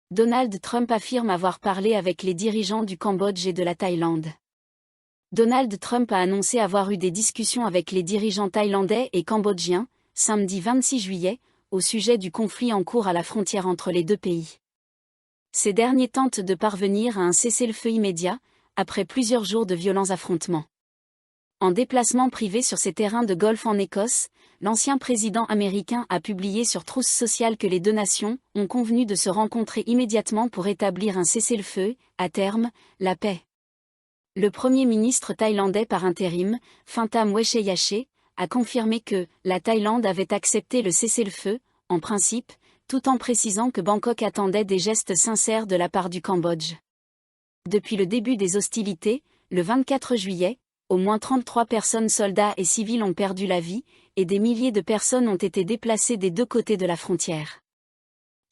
Donald Trump affirme avoir parlé avec les dirigeants du Cambodge et de la Thaïlande. Donald Trump a annoncé avoir eu des discussions avec les dirigeants thaïlandais et cambodgiens, samedi 26 juillet, au sujet du conflit en cours à la frontière entre les deux pays. Ces derniers tentent de parvenir à un cessez-le-feu immédiat, après plusieurs jours de violents affrontements. En déplacement privé sur ses terrains de golf en Écosse, l'ancien président américain a publié sur Truth Social que les deux nations ont convenu de se rencontrer immédiatement pour établir un cessez-le-feu, à terme, la paix. Le premier ministre thaïlandais par intérim, Phinthaam Wechayachai, a confirmé que la Thaïlande avait accepté le cessez-le-feu, en principe, tout en précisant que Bangkok attendait des gestes sincères de la part du Cambodge. Depuis le début des hostilités, le 24 juillet, au moins 33 personnes soldats et civils ont perdu la vie, et des milliers de personnes ont été déplacées des deux côtés de la frontière.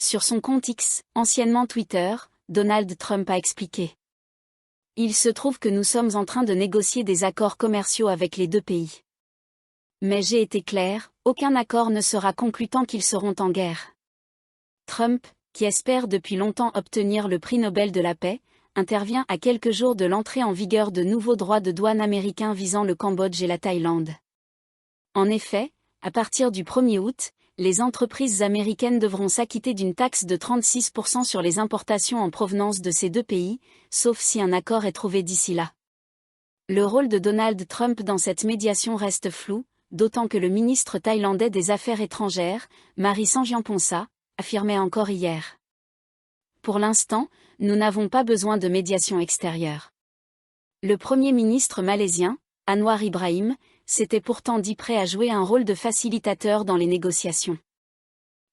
Sur son compte X, anciennement Twitter, Donald Trump a expliqué. Il se trouve que nous sommes en train de négocier des accords commerciaux avec les deux pays. Mais j'ai été clair, aucun accord ne sera conclu tant qu'ils seront en guerre. Trump, qui espère depuis longtemps obtenir le prix Nobel de la paix, intervient à quelques jours de l'entrée en vigueur de nouveaux droits de douane américains visant le Cambodge et la Thaïlande. En effet, à partir du 1er août, les entreprises américaines devront s'acquitter d'une taxe de 36% sur les importations en provenance de ces deux pays, sauf si un accord est trouvé d'ici là. Le rôle de Donald Trump dans cette médiation reste flou, d'autant que le ministre thaïlandais des Affaires étrangères, Maris Sangiampongsa, affirmait encore hier. Pour l'instant, nous n'avons pas besoin de médiation extérieure. Le Premier ministre malaisien, Anwar Ibrahim, s'était pourtant dit prêt à jouer un rôle de facilitateur dans les négociations.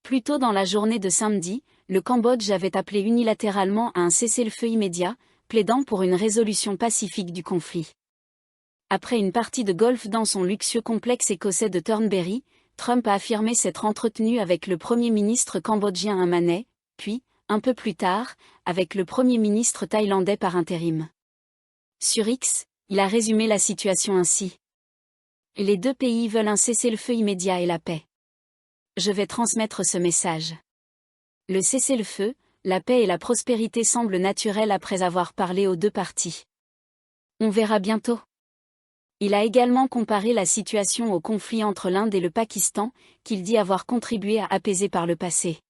Plus tôt dans la journée de samedi, le Cambodge avait appelé unilatéralement à un cessez-le-feu immédiat, plaidant pour une résolution pacifique du conflit. Après une partie de golf dans son luxueux complexe écossais de Thornbury, Trump a affirmé s'être entretenu avec le Premier ministre cambodgien un Manet, puis, un peu plus tard, avec le Premier ministre thaïlandais par intérim. Sur X, il a résumé la situation ainsi. Les deux pays veulent un cessez-le-feu immédiat et la paix. Je vais transmettre ce message. Le cessez-le-feu, la paix et la prospérité semblent naturels après avoir parlé aux deux parties. On verra bientôt. Il a également comparé la situation au conflit entre l'Inde et le Pakistan, qu'il dit avoir contribué à apaiser par le passé.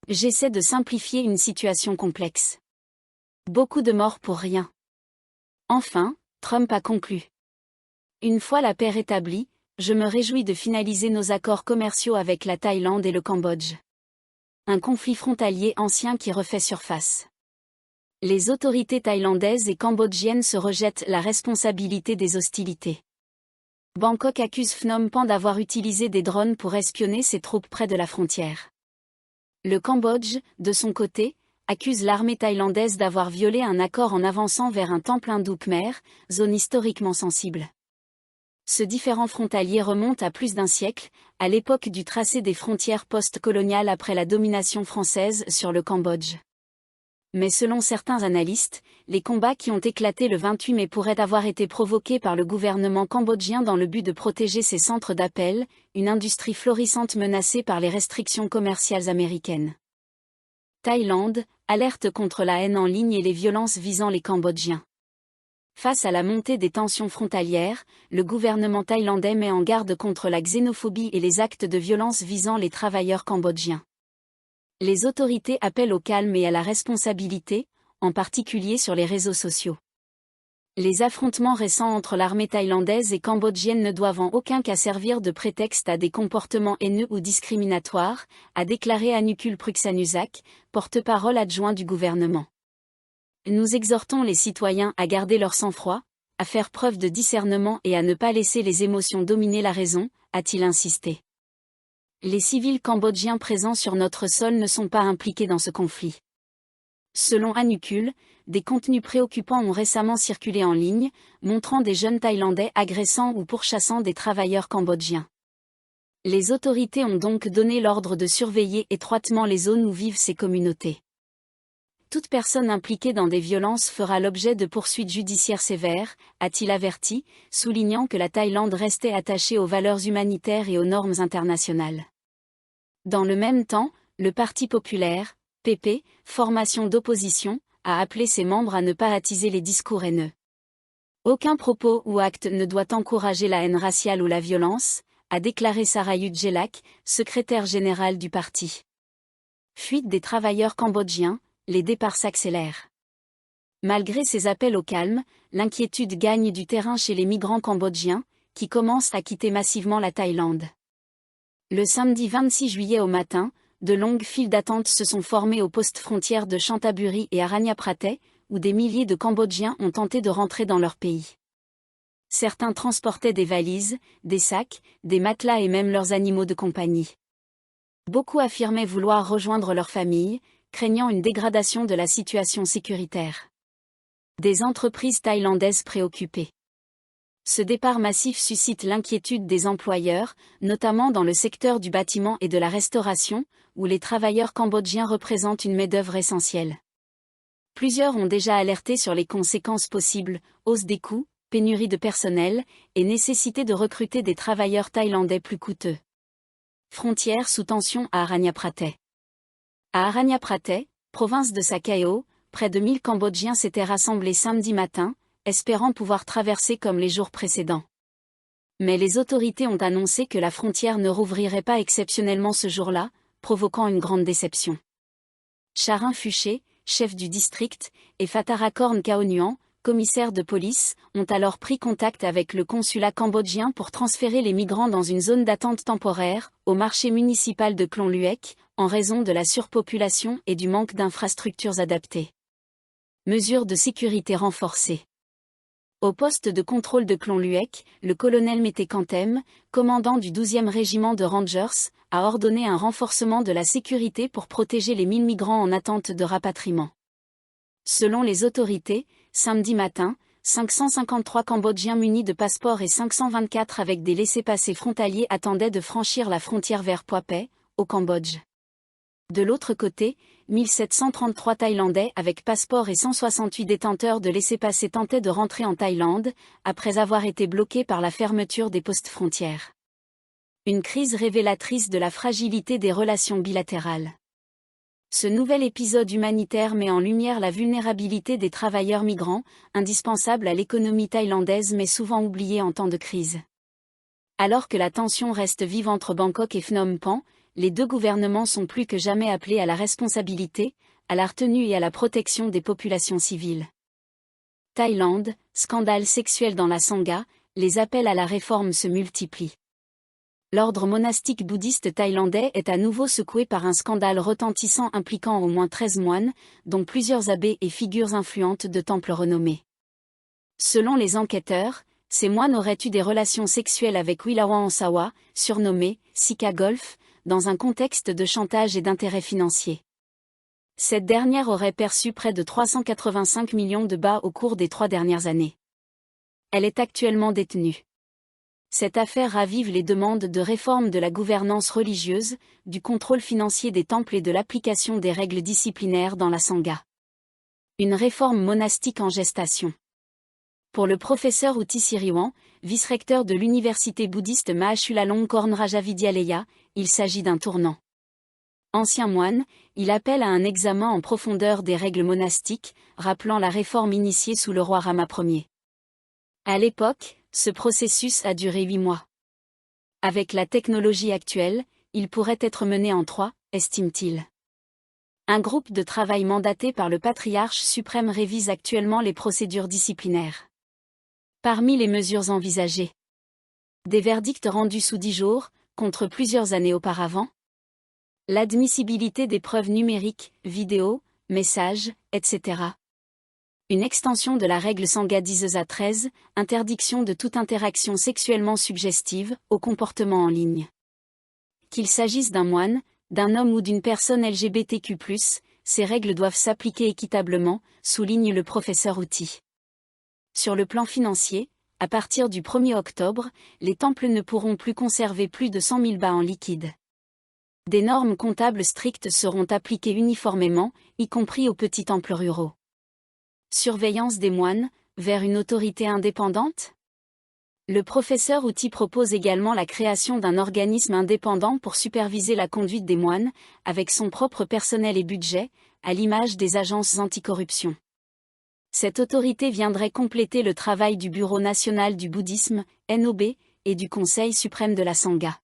J'essaie de simplifier une situation complexe. Beaucoup de morts pour rien. Enfin, Trump a conclu. Une fois la paix rétablie, je me réjouis de finaliser nos accords commerciaux avec la Thaïlande et le Cambodge. Un conflit frontalier ancien qui refait surface. Les autorités thaïlandaises et cambodgiennes se rejettent la responsabilité des hostilités. Bangkok accuse Phnom Penh d'avoir utilisé des drones pour espionner ses troupes près de la frontière. Le Cambodge, de son côté, accuse l'armée thaïlandaise d'avoir violé un accord en avançant vers un temple hindou khmer, zone historiquement sensible. Ce différend frontalier remonte à plus d'un siècle, à l'époque du tracé des frontières post-coloniales après la domination française sur le Cambodge. Mais selon certains analystes, les combats qui ont éclaté le 28 mai pourraient avoir été provoqués par le gouvernement cambodgien dans le but de protéger ses centres d'appel, une industrie florissante menacée par les restrictions commerciales américaines. Thaïlande, alerte contre la haine en ligne et les violences visant les Cambodgiens. Face à la montée des tensions frontalières, le gouvernement thaïlandais met en garde contre la xénophobie et les actes de violence visant les travailleurs cambodgiens. Les autorités appellent au calme et à la responsabilité, en particulier sur les réseaux sociaux. Les affrontements récents entre l'armée thaïlandaise et cambodgienne ne doivent en aucun cas servir de prétexte à des comportements haineux ou discriminatoires, a déclaré Anukul Pruksanusak, porte-parole adjoint du gouvernement. Nous exhortons les citoyens à garder leur sang-froid, à faire preuve de discernement et à ne pas laisser les émotions dominer la raison, a-t-il insisté. Les civils cambodgiens présents sur notre sol ne sont pas impliqués dans ce conflit. Selon Anukul, des contenus préoccupants ont récemment circulé en ligne, montrant des jeunes Thaïlandais agressant ou pourchassant des travailleurs cambodgiens. Les autorités ont donc donné l'ordre de surveiller étroitement les zones où vivent ces communautés. Toute personne impliquée dans des violences fera l'objet de poursuites judiciaires sévères, a-t-il averti, soulignant que la Thaïlande restait attachée aux valeurs humanitaires et aux normes internationales. Dans le même temps, le Parti populaire, pp. Formation d'opposition, a appelé ses membres à ne pas attiser les discours haineux. Aucun propos ou acte ne doit encourager la haine raciale ou la violence, a déclaré Sarayut Jelak, secrétaire général du parti. Fuite des travailleurs cambodgiens, les départs s'accélèrent. Malgré ces appels au calme, l'inquiétude gagne du terrain chez les migrants cambodgiens, qui commencent à quitter massivement la Thaïlande. Le samedi 26 juillet au matin, de longues files d'attente se sont formées aux postes frontières de Chantaburi et Aranyaprateh, où des milliers de Cambodgiens ont tenté de rentrer dans leur pays. Certains transportaient des valises, des sacs, des matelas et même leurs animaux de compagnie. Beaucoup affirmaient vouloir rejoindre leur famille, craignant une dégradation de la situation sécuritaire. Des entreprises thaïlandaises préoccupées. Ce départ massif suscite l'inquiétude des employeurs, notamment dans le secteur du bâtiment et de la restauration, où les travailleurs cambodgiens représentent une main-d'œuvre essentielle. Plusieurs ont déjà alerté sur les conséquences possibles, hausse des coûts, pénurie de personnel, et nécessité de recruter des travailleurs thaïlandais plus coûteux. Frontière sous tension à Aranyaprateh. À Aranyaprateh, province de Sakeo, près de 1000 Cambodgiens s'étaient rassemblés samedi matin, espérant pouvoir traverser comme les jours précédents. Mais les autorités ont annoncé que la frontière ne rouvrirait pas exceptionnellement ce jour-là, provoquant une grande déception. Charin Fuché, chef du district, et Fatarakorn Kaonuan, commissaire de police, ont alors pris contact avec le consulat cambodgien pour transférer les migrants dans une zone d'attente temporaire, au marché municipal de Klon Luek, en raison de la surpopulation et du manque d'infrastructures adaptées. Mesures de sécurité renforcées. Au poste de contrôle de Klon Luek, le colonel Mete Kantem, commandant du 12e régiment de Rangers, a ordonné un renforcement de la sécurité pour protéger les 1000 migrants en attente de rapatriement. Selon les autorités, samedi matin, 553 Cambodgiens munis de passeports et 524 avec des laissez-passer frontaliers attendaient de franchir la frontière vers Phra Phai, au Cambodge. De l'autre côté, 1733 Thaïlandais avec passeport et 168 détenteurs de laissez-passer tentaient de rentrer en Thaïlande, après avoir été bloqués par la fermeture des postes frontières. Une crise révélatrice de la fragilité des relations bilatérales. Ce nouvel épisode humanitaire met en lumière la vulnérabilité des travailleurs migrants, indispensables à l'économie thaïlandaise mais souvent oubliés en temps de crise. Alors que la tension reste vive entre Bangkok et Phnom Penh, les deux gouvernements sont plus que jamais appelés à la responsabilité, à la retenue et à la protection des populations civiles. Thaïlande, scandale sexuel dans la Sangha, les appels à la réforme se multiplient. L'ordre monastique bouddhiste thaïlandais est à nouveau secoué par un scandale retentissant impliquant au moins 13 moines, dont plusieurs abbés et figures influentes de temples renommés. Selon les enquêteurs, ces moines auraient eu des relations sexuelles avec Wilawan Sawa, surnommé Sika Golf, dans un contexte de chantage et d'intérêt financier. Cette dernière aurait perçu près de 385 millions de bahts au cours des 3 dernières années. Elle est actuellement détenue. Cette affaire ravive les demandes de réforme de la gouvernance religieuse, du contrôle financier des temples et de l'application des règles disciplinaires dans la Sangha. Une réforme monastique en gestation. Pour le professeur Uti Siriwan, vice-recteur de l'université bouddhiste Mahachulalong Korn Rajavidyalaya, il s'agit d'un tournant. Ancien moine, il appelle à un examen en profondeur des règles monastiques, rappelant la réforme initiée sous le roi Rama Ier. À l'époque, ce processus a duré 8 mois. Avec la technologie actuelle, il pourrait être mené en 3, estime-t-il. Un groupe de travail mandaté par le patriarche suprême révise actuellement les procédures disciplinaires. Parmi les mesures envisagées, des verdicts rendus sous 10 jours, contre plusieurs années auparavant. L'admissibilité des preuves numériques, vidéos, messages, etc. Une extension de la règle Sangha 10 à 13, interdiction de toute interaction sexuellement suggestive, au comportement en ligne. Qu'il s'agisse d'un moine, d'un homme ou d'une personne LGBTQ+, ces règles doivent s'appliquer équitablement, souligne le professeur Uti. Sur le plan financier, à partir du 1er octobre, les temples ne pourront plus conserver plus de 100 000 bahts en liquide. Des normes comptables strictes seront appliquées uniformément, y compris aux petits temples ruraux. Surveillance des moines, vers une autorité indépendante ? Le professeur Outi propose également la création d'un organisme indépendant pour superviser la conduite des moines, avec son propre personnel et budget, à l'image des agences anticorruption. Cette autorité viendrait compléter le travail du Bureau national du bouddhisme, NOB, et du Conseil suprême de la Sangha.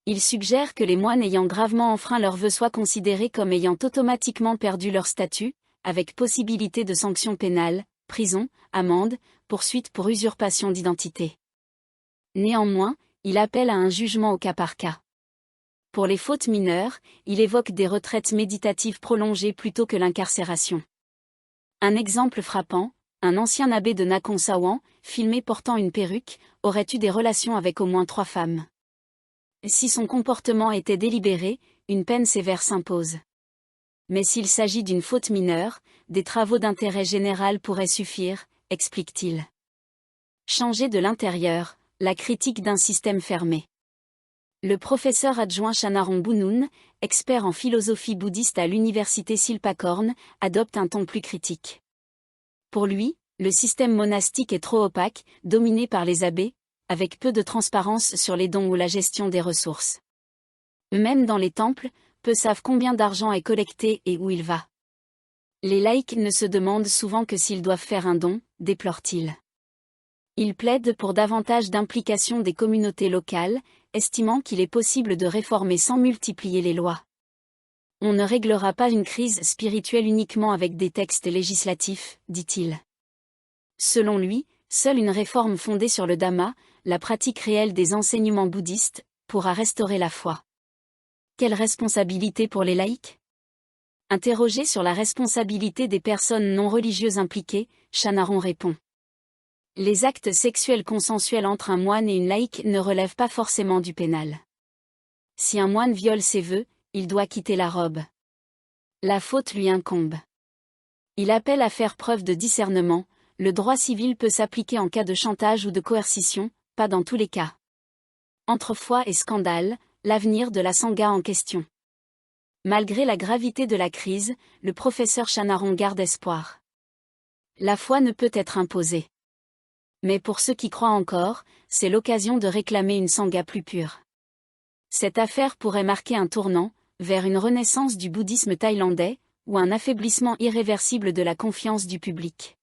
Il suggère que les moines ayant gravement enfreint leurs vœux soient considérés comme ayant automatiquement perdu leur statut, avec possibilité de sanctions pénales, prison, amende, poursuite pour usurpation d'identité. Néanmoins, il appelle à un jugement au cas par cas. Pour les fautes mineures, il évoque des retraites méditatives prolongées plutôt que l'incarcération. Un exemple frappant, un ancien abbé de Nakhon Sawan, filmé portant une perruque, aurait eu des relations avec au moins 3 femmes. Si son comportement était délibéré, une peine sévère s'impose. Mais s'il s'agit d'une faute mineure, des travaux d'intérêt général pourraient suffire, explique-t-il. Changer de l'intérieur, la critique d'un système fermé. Le professeur adjoint Chanaron Bunun, expert en philosophie bouddhiste à l'université Silpakorn, adopte un ton plus critique. Pour lui, le système monastique est trop opaque, dominé par les abbés, avec peu de transparence sur les dons ou la gestion des ressources. Même dans les temples, peu savent combien d'argent est collecté et où il va. Les laïcs ne se demandent souvent que s'ils doivent faire un don, déplore-t-il. Il plaide pour davantage d'implication des communautés locales, estimant qu'il est possible de réformer sans multiplier les lois. On ne réglera pas une crise spirituelle uniquement avec des textes législatifs, dit-il. Selon lui, seule une réforme fondée sur le Dhamma, la pratique réelle des enseignements bouddhistes, pourra restaurer la foi. Quelle responsabilité pour les laïcs ? Interrogé sur la responsabilité des personnes non religieuses impliquées, Chanaron répond. Les actes sexuels consensuels entre un moine et une laïque ne relèvent pas forcément du pénal. Si un moine viole ses vœux, il doit quitter la robe. La faute lui incombe. Il appelle à faire preuve de discernement, le droit civil peut s'appliquer en cas de chantage ou de coercition, pas dans tous les cas. Entre foi et scandale, l'avenir de la Sangha en question. Malgré la gravité de la crise, le professeur Chanaron garde espoir. La foi ne peut être imposée. Mais pour ceux qui croient encore, c'est l'occasion de réclamer une Sangha plus pure. Cette affaire pourrait marquer un tournant, vers une renaissance du bouddhisme thaïlandais, ou un affaiblissement irréversible de la confiance du public.